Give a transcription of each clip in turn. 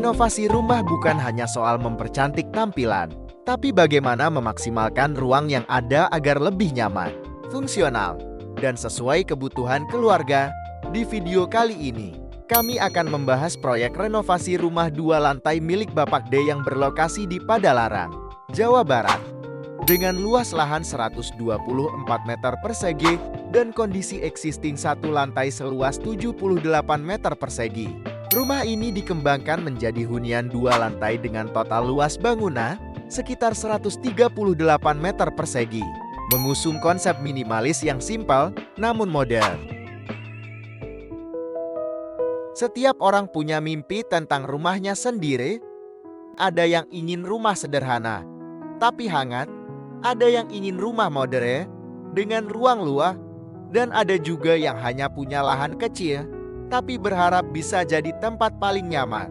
Renovasi rumah bukan hanya soal mempercantik tampilan, tapi bagaimana memaksimalkan ruang yang ada agar lebih nyaman, fungsional, dan sesuai kebutuhan keluarga. Di video kali ini, kami akan membahas proyek renovasi rumah 2 lantai milik Bapak D yang berlokasi di Padalarang, Jawa Barat. Dengan luas lahan 124 meter persegi dan kondisi existing 1 lantai seluas 78 meter persegi. Rumah ini dikembangkan menjadi hunian 2 lantai dengan total luas bangunan sekitar 138 meter persegi. Mengusung konsep minimalis yang simpel namun modern. Setiap orang punya mimpi tentang rumahnya sendiri. Ada yang ingin rumah sederhana, tapi hangat. Ada yang ingin rumah modern, dengan ruang luas. Dan ada juga yang hanya punya lahan kecil, tapi berharap bisa jadi tempat paling nyaman.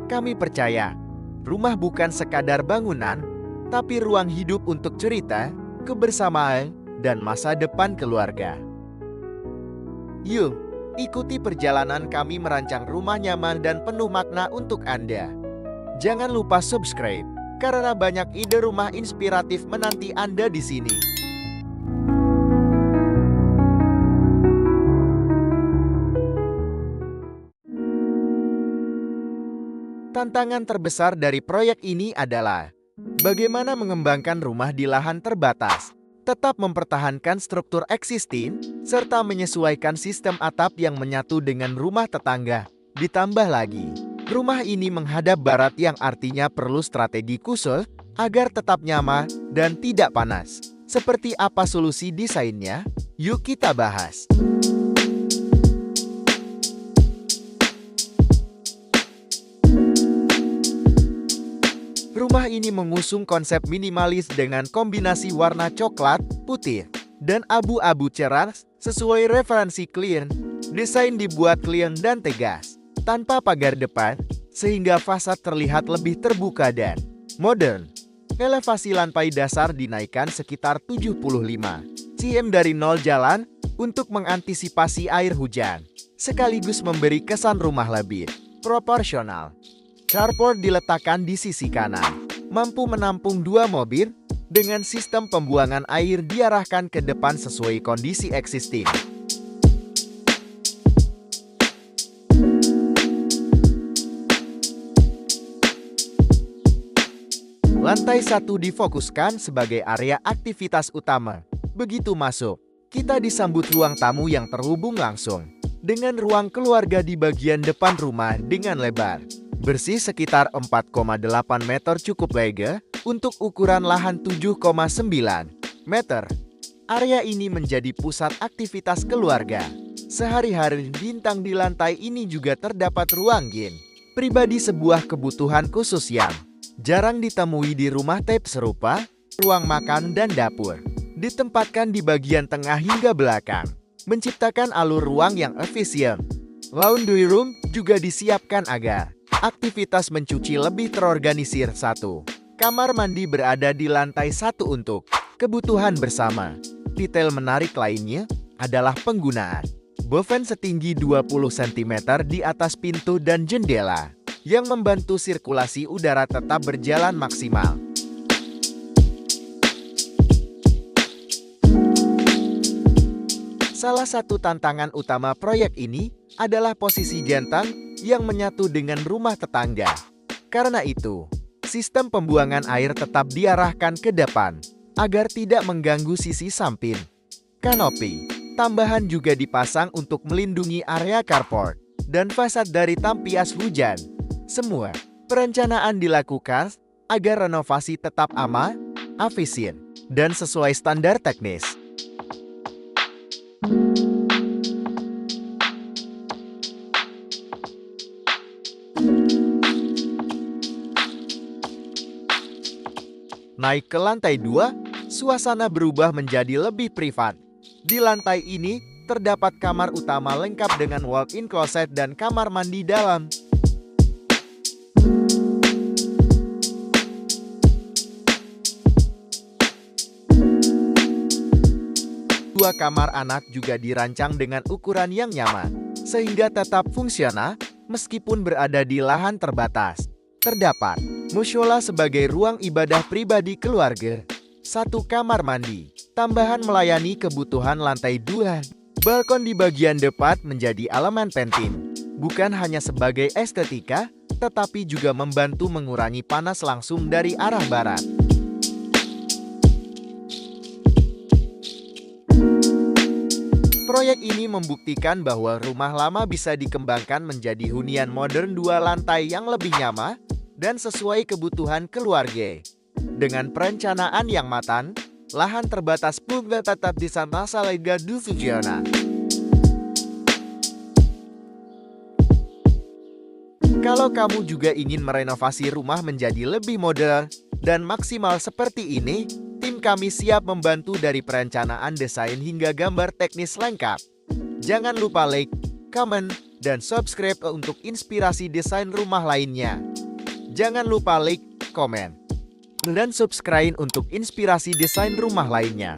Kami percaya, rumah bukan sekadar bangunan, tapi ruang hidup untuk cerita, kebersamaan, dan masa depan keluarga. Yuk, ikuti perjalanan kami merancang rumah nyaman dan penuh makna untuk Anda. Jangan lupa subscribe, karena banyak ide rumah inspiratif menanti Anda di sini. Tantangan terbesar dari proyek ini adalah bagaimana mengembangkan rumah di lahan terbatas, tetap mempertahankan struktur existing, serta menyesuaikan sistem atap yang menyatu dengan rumah tetangga. Ditambah lagi, rumah ini menghadap barat yang artinya perlu strategi khusus agar tetap nyaman dan tidak panas. Seperti apa solusi desainnya? Yuk kita bahas. Rumah ini mengusung konsep minimalis dengan kombinasi warna coklat, putih, dan abu-abu cerah sesuai referensi klien. Desain dibuat clean dan tegas, tanpa pagar depan, sehingga fasad terlihat lebih terbuka dan modern. Elevasi lantai dasar dinaikkan sekitar 75 cm dari nol jalan untuk mengantisipasi air hujan, sekaligus memberi kesan rumah lebih proporsional. Carport diletakkan di sisi kanan, mampu menampung 2 mobil, dengan sistem pembuangan air diarahkan ke depan sesuai kondisi existing. Lantai 1 difokuskan sebagai area aktivitas utama. Begitu masuk, kita disambut ruang tamu yang terhubung langsung dengan ruang keluarga di bagian depan rumah dengan lebar bersih sekitar 4,8 meter cukup lega untuk ukuran lahan 7,9 meter. Area ini menjadi pusat aktivitas keluarga. Sehari-hari bintang di lantai ini juga terdapat ruang gym pribadi, sebuah kebutuhan khusus yang jarang ditemui di rumah tipe serupa. Ruang makan dan dapur ditempatkan di bagian tengah hingga belakang, menciptakan alur ruang yang efisien. Laundry room juga disiapkan agar aktivitas mencuci lebih terorganisir. 1. Kamar mandi berada di lantai 1 untuk kebutuhan bersama. Detail menarik lainnya adalah penggunaan boven setinggi 20 cm di atas pintu dan jendela, yang membantu sirkulasi udara tetap berjalan maksimal. Salah satu tantangan utama proyek ini adalah posisi jantan yang menyatu dengan rumah tetangga. Karena itu, sistem pembuangan air tetap diarahkan ke depan agar tidak mengganggu sisi samping. Kanopi tambahan juga dipasang untuk melindungi area carport dan fasad dari tampias hujan. Semua perencanaan dilakukan agar renovasi tetap aman, efisien, dan sesuai standar teknis. Naik ke lantai 2, suasana berubah menjadi lebih privat. Di lantai ini, terdapat kamar utama lengkap dengan walk-in closet dan kamar mandi dalam. Dua kamar anak juga dirancang dengan ukuran yang nyaman, sehingga tetap fungsional Meskipun berada di lahan terbatas, terdapat mushola sebagai ruang ibadah pribadi keluarga, satu kamar mandi, tambahan melayani kebutuhan lantai 2. Balkon di bagian depan menjadi elemen penting, bukan hanya sebagai estetika, tetapi juga membantu mengurangi panas langsung dari arah barat. Proyek ini membuktikan bahwa rumah lama bisa dikembangkan menjadi hunian modern 2 lantai yang lebih nyaman dan sesuai kebutuhan keluarga. Dengan perencanaan yang matang, lahan terbatas pun tetap bisa masalah Sugiona. Kalau kamu juga ingin merenovasi rumah menjadi lebih modern dan maksimal seperti ini, tim kami siap membantu dari perencanaan desain hingga gambar teknis lengkap. Jangan lupa like, comment, dan subscribe untuk inspirasi desain rumah lainnya. Jangan lupa like, komen, dan subscribe untuk inspirasi desain rumah lainnya.